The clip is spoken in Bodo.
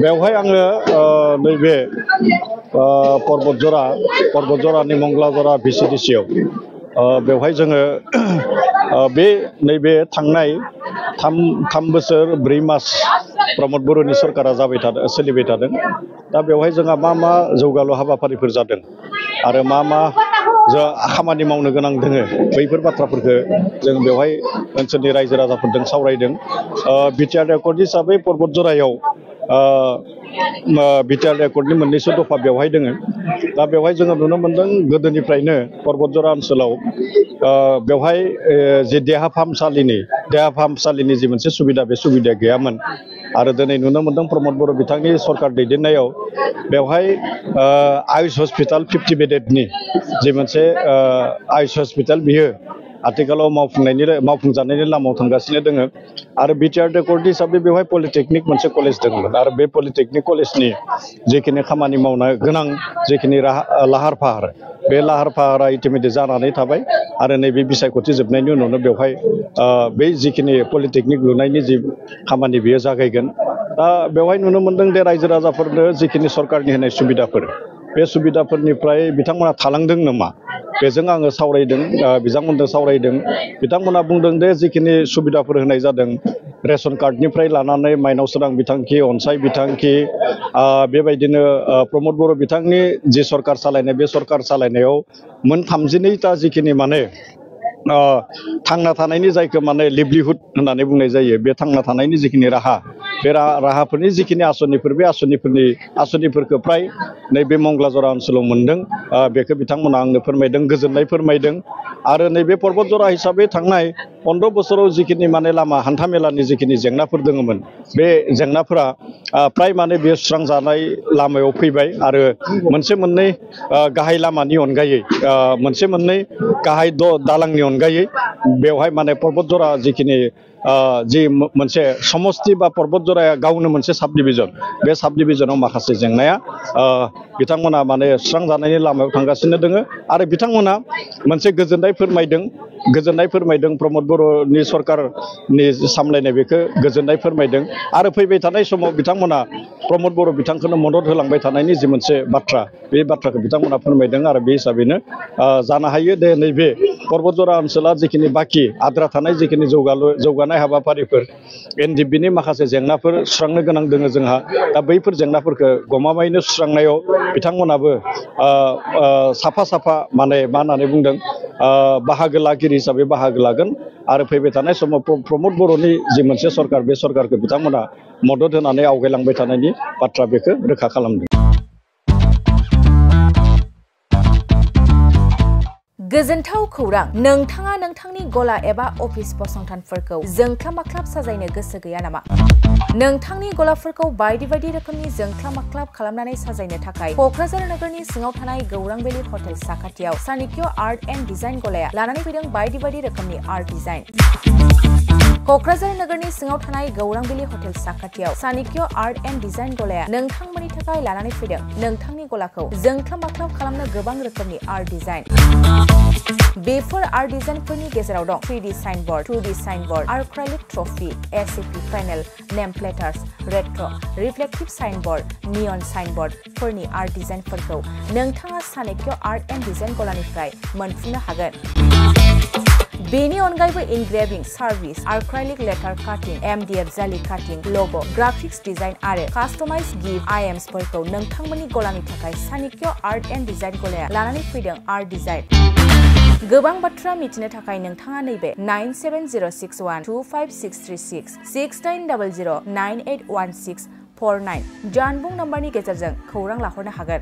बेवहाय आङो नैबे पर्बतजरानि मंगलाजरा भिसिडिसियाव बेवहाय जोङो बे नैबे थांनाय 3 बोसोर 4 मास प्रमद बर'नि सरकारा सोलिबाय थादों दा बेवहाय जोंहा मा जौगालु हाबाफारिफोर जादों आरो मा जों खामानि मावनो गोनां दोङो बैफोर बाथ्राफोरखौ जों बेवहाय ओनसोलनि रायजो राजाफोरजों सावरायदों बिटिआर रेकर्ड हिसाबै पर्बतजरायाव बिटिआर रेकर्डनि मोननैसो दफा बेवहाय दोङो दा बेवहाय जोङो नुनो मोनदों गोदोनिफ्रायनो पर्बतजरा ओनसोलाव बेवहाय जे देहा फाहामसालिनि जि मोनसे सुबिदा बे सुबिदा गैयामोन आरो दिनै नुनो मोनदों प्रमद बर' बिथांनि सरकार दैदेननायाव बेवहाय आयुष हस्पिटाल 50 बेडेडनि जे मोनसे आयुष हस्पिटाल बियो आथिखालाव मावफुंजानायनि लामायाव थांगासिनो दोङो आरो बिटिआर रेकर्ड हिसाबै बेवहाय पलिटेकनिक मोनसे कलेज दंमोन आरो बे पलिटेकनिक कलेजनि जिखिनि खामानि मावनो गोनां जिखिनि लाहार फाहार बे लाहार फाहारा इतिमध्य जानानै थाबाय आरो नैबे बिसायख'थि जोबनायनि उनावनो बेवहाय बै जिखिनि पलिटेकनिक लुनायनि जि खामानि बेयो जागायगोन दा बेवहाय नुनो मोनदों दे रायजो राजाफोरनो जिखिनि सरकारनि होनाय सुबिदाफोर बे सुबिदाफोरनिफ्राय बिथांमोना थालांदों नामा बेजों आङो सावरायदों बिथांमोनजों सावरायदों बिथांमोना बुंदों दे जिखिनि सुबिदाफोर होनाय जादों रेशन कार्डनिफ्राय लानानै माइनाव सोरां बिथांखि अनसाय बिथांखि बेबायदिनो प्रमद बर' बिथांनि जि सरकार सालायनाय बे सरकार सालायनायाव मोन 32टा जिखिनि माने थांना थानायनि जायखौ माने लिभलिहुड होननानै बुंनाय जायो बे थांना थानायनि जिखिनि राहा बे राहाफोरनि जिखिनि आसनिफोर बे आसनिफोरखौ फ्राय नैबे मंगलाजरा ओनसोलाव मोनदों बेखौ बिथांमोना आंनो फोरमायदों गोजोननाय फोरमायदों आरो नैबे पर्बतजरा हिसाबै थांनाय 15 बोसोराव जिखिनि माने लामा हान्थामेलानि जिखिनि जेंनाफोर दङमोन बे जेंनाफोरा फ्राय माने बे सुस्रांजानाय लामायाव फैबाय आरो मोनसे मोननै गाहाय लामानि अनगायै मोनसे मोननै गाहाय दालांनि अनगायै बेवहाय माने पर्बतजरा जिखिनि जि मोनसे समस्ति बा पर्बतजराया गावनो मोनसे साब डिभिजन बे साब डिभिजनाव माखासे जेंनाया बिथांमोना माने सुस्रांजानायनि लामायाव थांगासिनो दोङो आरो बिथांमोना मोनसे गोजोननाय फोरमायदों प्रमद बर'नि सरकारनि सामलायनाय बेखौ गोजोननाय फोरमायदों आरो फैबाय थानाय समाव बिथांमोना प्रमद बर' बिथांखौनो मदद होलांबाय थानायनि जि मोनसे बाथ्रा बे बाथ्राखौ बिथांमोना फोरमायदों आरो बे हिसाबैनो जानो हायो दे नैबे पर्बतजरा ओनसोला जिखिनि बाखि आद्रा थानाय जिखिनि जौगानाय हाबाफारिफोर एनडिएफबिनि माखासे जेंनाफोर सुस्रांनो गोनां दोङो जोंहा दा बैफोर जेंनाफोरखौ गमामायैनो सुस्रांनायाव बिथांमोनाबो साफा माने मा होननानै बुंदों बाहागो लागिरि हिसाबै बाहागो लागोन आरो फैबाय थानाय समाव प्रमद बर'नि जि मोनसे सरकार बे सरकारखौ बिथांमोना मदद होनानै आवगायलांबाय थानायनि बाथ्रा बेखौ रोखा खालामदों। गोजोनथाव खौरां नोंथाङा नोंथांनि गला एबा अफिस फसंथानफोरखौ जोंख्लाब माख्लाब साजायनो गोसो गैया नामा? नोंथांनि गलाफोरखौ बायदि रोखोमनि जोंख्लाब माख्लाब खालामनानै साजायनो थाखाय क'क्राझार नोगोरनि सिङाव थानाय गौरां भेलि हटेल साखाथियाव चाणक्य आर्ट एन्ड डिजाइन गलाया लानानै फैदों बायदि रोखोमनि आर्ट डिजाइन। क'क्राझार नोगोरनि सिङाव थानाय गौरां भेलि हटेल साखाथियाव चाणक्य आर्ट एन्ड डिजाइन गलाया नोंथांमोननि थाखाय लानानै फैदों नोंथांनि गलाखौ जोंख्लाब माख्लाब खालामनो गोबां रोखोमनि आर्ट डिजाइन। बेफोर आर्ट डिजाइनफोरनि गेजेराव दं 3D signboard, 2D signboard, acrylic trophy, SAP panel, name प्लेटार्स, रेट्र', रिफ्लेक्टिभ साइनबोर्ड, नियन साइनबोर्डफोरनि आर्ट डिजाइनफोरखौ नोंथाङा चाणक्य आर्ट एन्ड डिजाइन गलानिफ्राय मोनफुंनो हागोन। बेनि अनगायैबो इनग्रेविं सार्भिस, आर्क्राइलिक लेटार काटिं, MDF जालि काटिं, लग', ग्राफिक्स डिजाइन आरो कास्टमाइज गिफ्ट आइटेम्सफोरखौ नोंथांमोननि गलानि थाखाय चाणक्य आर्ट एन्ड डिजाइन गलाया लानानै फैदों आर्ट डिजाइन। गोबां बाथ्रा मिथिनो थाखाय नोंथाङा नैबे 9706125636 6800981649 जानबुं नम्बरनि गेजेरजों खौरां लाहरनो हागोन।